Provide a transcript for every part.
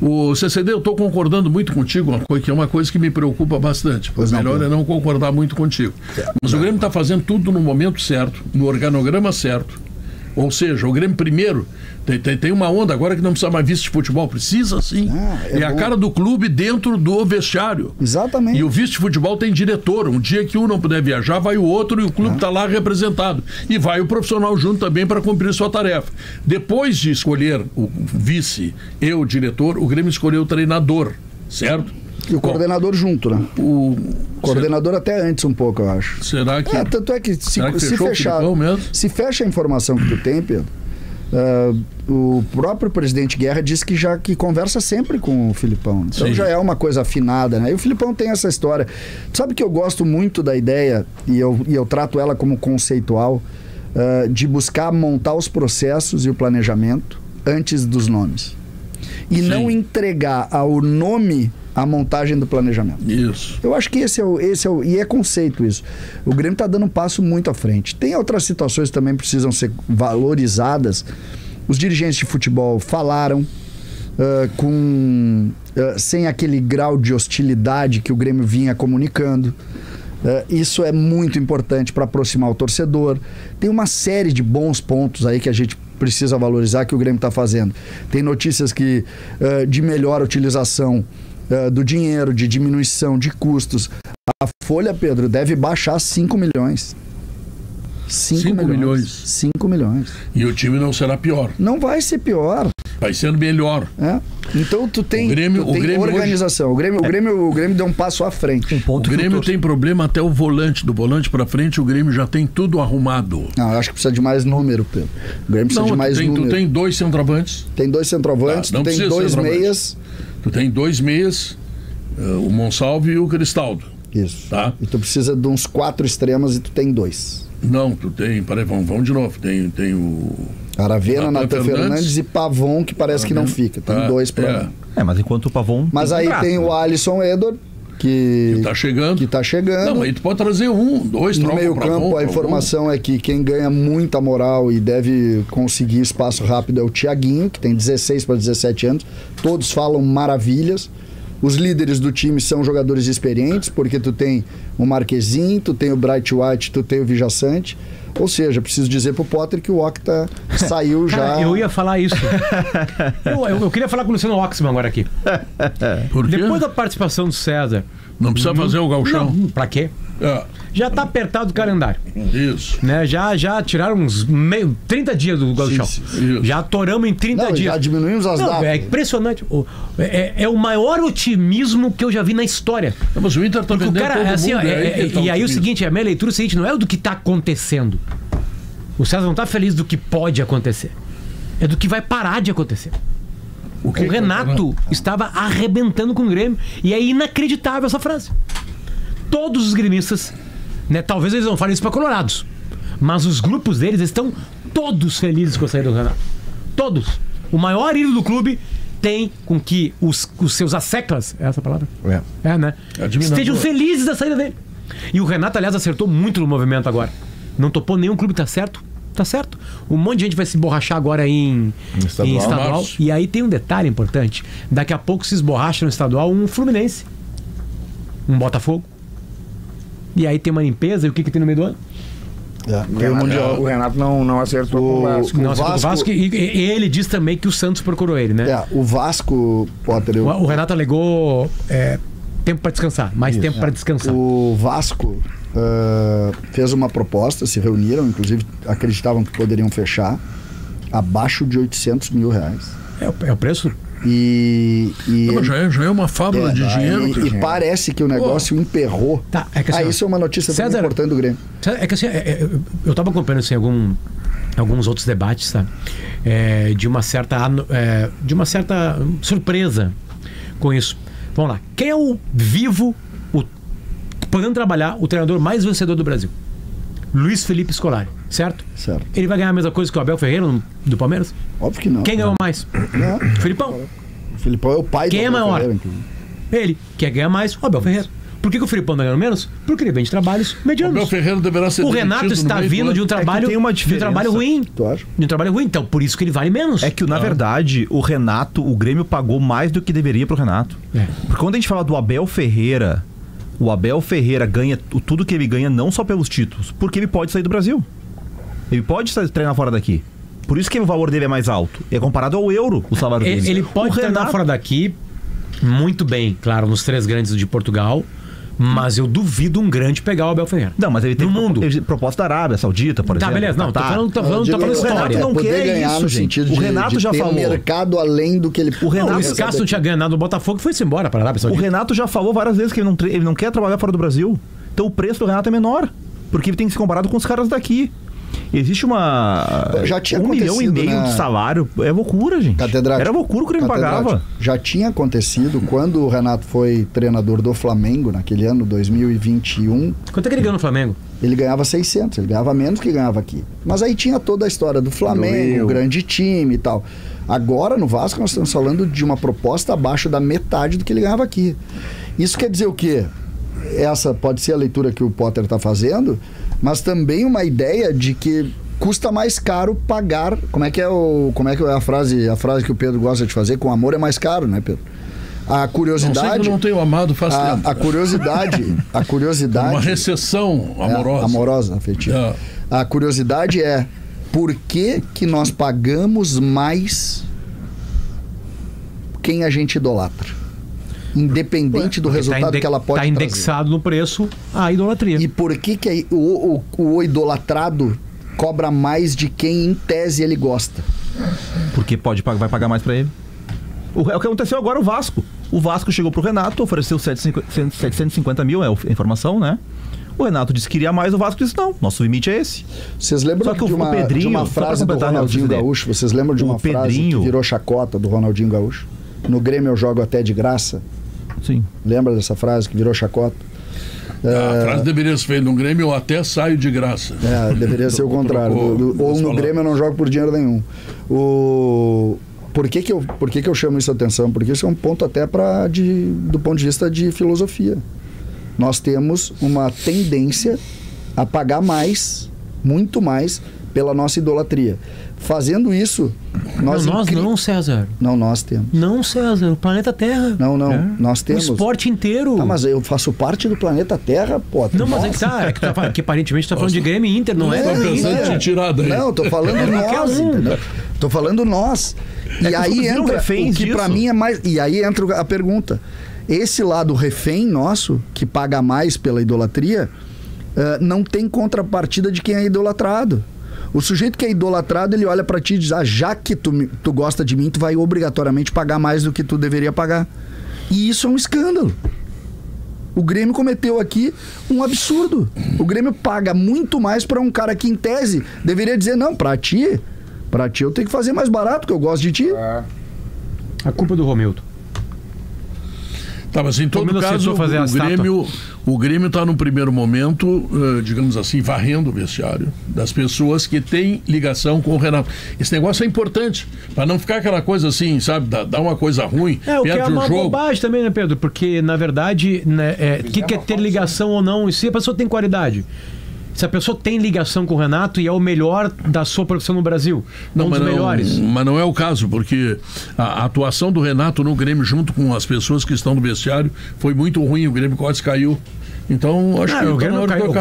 O CCD, eu estou concordando muito contigo, que é uma coisa que me preocupa bastante. O melhor é não concordar muito contigo. Mas o Grêmio está fazendo tudo no momento certo, no organograma certo. Ou seja, o Grêmio primeiro tem uma onda agora que não precisa mais vice de futebol. Precisa sim. É a cara do clube dentro do vestiário. Exatamente. E o vice de futebol tem diretor. Um dia que um não puder viajar, vai o outro e o clube está lá representado. E vai o profissional junto também para cumprir sua tarefa. Depois de escolher o vice e o diretor, o Grêmio escolheu o treinador, certo? E o coordenador junto, né? O coordenador até antes um pouco, eu acho. Será que... tanto é que se fechar... Se fecha a informação que tu tem, Pedro, o próprio presidente Guerra disse que conversa sempre com o Filipão. Então já é uma coisa afinada, né? E o Filipão tem essa história. Tu sabe que eu gosto muito da ideia, e eu trato ela como conceitual, de buscar montar os processos e o planejamento antes dos nomes. E não entregar ao nome a montagem do planejamento. Isso. Eu acho que esse é o e é conceito isso. O Grêmio está dando um passo muito à frente. Tem outras situações que também precisam ser valorizadas. Os dirigentes de futebol falaram sem aquele grau de hostilidade que o Grêmio vinha comunicando. Isso é muito importante para aproximar o torcedor. Tem uma série de bons pontos aí que a gente precisa valorizar que o Grêmio está fazendo. Tem notícias de melhor utilização do dinheiro, de diminuição de custos. A folha, Pedro, deve baixar 5 milhões. 5 milhões. 5 milhões. E o time não será pior. Não vai ser pior. Vai sendo melhor. Então tu tem Grêmio organização. Hoje... O Grêmio deu um passo à frente. O Grêmio tem problema até o volante. Do volante pra frente o Grêmio já tem tudo arrumado. Não, eu acho que precisa de mais número, Pedro. O Grêmio precisa de mais número. Tu tem 2 centroavantes. Tem 2 centroavantes, tu tem 2 meias. Tu tem 2 meias, o Monsalve e o Cristaldo. Isso. Tá? E tu precisa de uns 4 extremos e tu tem 2. Não, tu tem... Peraí, vamos de novo. Tem o... Aravena, Natan Fernandes e Pavon, que parece que não fica. Tem 2 para... mas enquanto o Pavon... Mas aí tem o Alisson Edor, que tá chegando. Não, aí tu pode trazer 1, 2, no meio campo, a informação é que quem ganha muita moral e deve conseguir espaço rápido é o Thiaguinho, que tem 16 para 17 anos. Todos falam maravilhas. Os líderes do time são jogadores experientes, porque tu tem o Marquezinho, tu tem o Bright White, tu tem o Vijaçante. Ou seja, preciso dizer pro Potter que o Octa saiu já... Eu ia falar isso. eu queria falar com o Luciano Oxman agora aqui. Por quê? Depois da participação do César... Não precisa fazer o gauchão. Não, pra quê? Já tá apertado o calendário. Isso. Né? Já tiraram uns 30 dias do gauchão. Já atoramos em 30 dias. Já diminuímos as datas. É impressionante. É o maior otimismo que eu já vi na história. Mas o Inter tá vendendo todo mundo. E aí o seguinte, a minha leitura é o seguinte, não é do que tá acontecendo. O César não tá feliz do que pode acontecer. É do que vai parar de acontecer. O Renato estava arrebentando com o Grêmio. E é inacreditável essa frase. Todos os gremistas, né, talvez eles não falem isso para colorados, mas os grupos deles estão todos felizes com a saída do Renato. Todos. O maior ídolo do clube tem com que os seus asseclas, é essa a palavra? Né? Estejam felizes da saída dele. E o Renato, aliás, acertou muito no movimento agora. Não topou nenhum clube, tá certo? Tá certo. Um monte de gente vai se esborrachar agora em estadual. E aí tem um detalhe importante. Daqui a pouco se esborracha no estadual um Fluminense, um Botafogo. E aí tem uma limpeza. E o que tem no meio do ano? O Renato não acertou com o Vasco. Não acertou com o Vasco. E ele diz também que o Santos procurou ele, né? O Vasco, Potter... O Renato alegou tempo para descansar. Mais tempo para descansar. O Vasco fez uma proposta, se reuniram, inclusive acreditavam que poderiam fechar abaixo de 800 mil reais. É o preço? Não, já é uma fábula de dinheiro. E parece que o negócio emperrou. Tá, é que assim, isso é uma notícia muito importante do Grêmio. É que assim, eu estava acompanhando assim, alguns outros debates, sabe? De uma certa surpresa com isso. Vamos lá. Quem é o vivo, podendo trabalhar, o treinador mais vencedor do Brasil? Luiz Felipe Scolari, certo? Certo. Ele vai ganhar a mesma coisa que o Abel Ferreira do Palmeiras? Óbvio que não. Quem ganhou mais? Não. Filipão. O Filipão é o pai do Quem é maior? Ferreira, ele. Quer ganhar mais? O Abel Ferreira. Por que o Filipão tá ganhando menos? Porque ele vem de trabalhos medianos. O Abel Ferreira deverá ser O Renato está vindo de um trabalho, tem uma de um trabalho ruim. Tu acha? De um trabalho ruim, então por isso que ele vale menos. É que, na verdade, o Renato, o Grêmio pagou mais do que deveria pro Renato. Porque quando a gente fala do Abel Ferreira, o Abel Ferreira ganha tudo que ele ganha não só pelos títulos, porque ele pode sair do Brasil. Ele pode treinar fora daqui. Por isso que o valor dele é mais alto. É comparado ao euro, o salário dele. Ele pode treinar fora daqui muito bem, claro, nos 3 grandes de Portugal. Mas eu duvido um grande pegar o Abel Ferreira. Não, mas ele tem proposta da Arábia Saudita, por exemplo. Tá, beleza. Não, tô falando história. Não quer ganhar isso, no sentido o Renato já falou. mercado além do que ele... O Scaston tinha ganhado no Botafogo e foi-se embora para a Arábia Saudita. O Renato já falou várias vezes que ele não quer trabalhar fora do Brasil. Então o preço do Renato é menor. Porque ele tem que ser comparado com os caras daqui. Existe já tinha 1,5 milhão de salário. É loucura, gente. Era loucura o que ele pagava. Já tinha acontecido quando o Renato foi treinador do Flamengo, naquele ano, 2021. Quanto é que ele ganhou no Flamengo? Ele ganhava 600, ele ganhava menos que ganhava aqui. Mas aí tinha toda a história do Flamengo, o grande time e tal. Agora, no Vasco, nós estamos falando de uma proposta abaixo da metade do que ele ganhava aqui. Isso quer dizer o quê? Essa pode ser a leitura que o Potter está fazendo, mas também uma ideia de que custa mais caro pagar. Como é que é a frase que o Pedro gosta de fazer? Com amor é mais caro, né, Pedro? A curiosidade. Não sei que não tenho amado faz tempo. A curiosidade. Uma recessão amorosa. Amorosa, afetiva. A curiosidade é por que nós pagamos mais quem a gente idolatra? Independente do resultado que ela pode trazer. Está indexado no preço a idolatria. E por que o idolatrado cobra mais de quem em tese ele gosta? Porque vai pagar mais pra ele. O que aconteceu agora, o Vasco. O Vasco chegou pro Renato, ofereceu 750 mil, é a informação, né? O Renato disse que queria mais, o Vasco disse não, nosso limite é esse. Vocês lembram de uma frase do Ronaldinho Gaúcho? Vocês lembram de uma frase que virou chacota do Ronaldinho Gaúcho? No Grêmio eu jogo até de graça. Sim. Lembra dessa frase que virou chacota? A frase deveria ser feita: no Grêmio eu até saio de graça. Deveria ser o contrário. Ou no Grêmio eu não jogo por dinheiro nenhum. Por que eu chamo isso a atenção? Porque isso é um ponto até do ponto de vista de filosofia. Nós temos uma tendência a pagar mais, muito mais, pela nossa idolatria. Fazendo isso, nós não, César. Não, nós temos. Não, César, o planeta Terra. Não, nós temos. O esporte inteiro. Mas eu faço parte do planeta Terra, pô. Não, mas que aparentemente tá falando de Grêmio e Inter, não é? Não, tô falando nós, entendeu? Tô falando nós. E aí entra o que pra mim é mais... E aí entra a pergunta. Esse lado refém nosso, que paga mais pela idolatria, não tem contrapartida de quem é idolatrado. O sujeito que é idolatrado, ele olha pra ti e diz: já que tu gosta de mim, tu vai obrigatoriamente pagar mais do que tu deveria pagar. E isso é um escândalo. O Grêmio cometeu aqui um absurdo. O Grêmio paga muito mais pra um cara que, em tese, deveria dizer: não, pra ti eu tenho que fazer mais barato, porque eu gosto de ti. A culpa é do Romildo. Tá, mas em todo caso, o Grêmio está no primeiro momento, digamos assim, varrendo o vestiário das pessoas que têm ligação com o Renato. Esse negócio é importante, para não ficar aquela coisa assim, sabe, dar uma coisa ruim, o que é uma bobagem também, né, Pedro? Porque, na verdade, o que é ter ligação ou não, e se a pessoa tem qualidade? Se a pessoa tem ligação com o Renato e é o melhor da sua profissão no Brasil, um dos melhores. Mas não é o caso, porque a atuação do Renato no Grêmio, junto com as pessoas que estão no vestiário, foi muito ruim. O Grêmio quase caiu. Então, acho que o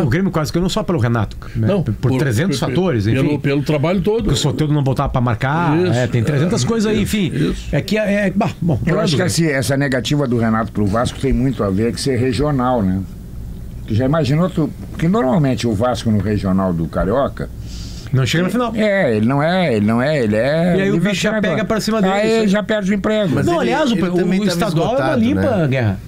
Grêmio quase caiu não só pelo Renato, né? Não, por 300 fatores, enfim. Pelo trabalho todo. Porque o Soteldo não voltava para marcar, tem 300 coisas aí, enfim. Isso. Bom, eu acho que essa negativa do Renato pro Vasco tem muito a ver com ser regional, né? Já imaginou porque normalmente o Vasco no regional do Carioca não chega na final. Ele não é. E aí o bicho já pega pra cima dele. Aí ele já perde o emprego. Mas aliás, o estadual é uma limpa, né? Guerra.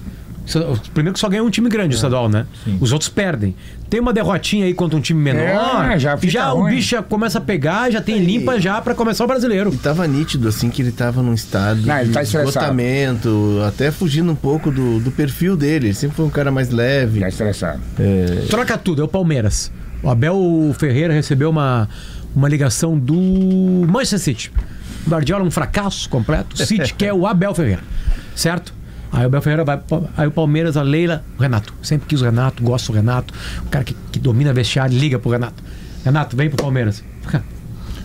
Primeiro que só ganha um time grande o estadual, né? Sim. Os outros perdem. Tem uma derrotinha aí contra um time menor, já o bicho já começa a pegar, já tem limpa já pra começar o brasileiro. E tava nítido, assim, que ele tava num estado de esgotamento, até fugindo um pouco do perfil dele. Ele sempre foi um cara mais leve. Tá estressado. Troca tudo, é o Palmeiras. O Abel Ferreira recebeu uma ligação do Manchester City. O Guardiola um fracasso completo. O City quer o Abel Ferreira, certo? Aí o Abel Ferreira vai. Aí o Palmeiras, a Leila, o Renato. Sempre quis o Renato, gosto do Renato. O cara que domina vestiário, liga pro Renato. Renato, vem pro Palmeiras.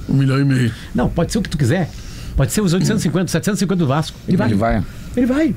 1,5 milhão. Não, pode ser o que tu quiser. Pode ser os 850, 750 do Vasco. Ele vai. Ele vai. Ele vai.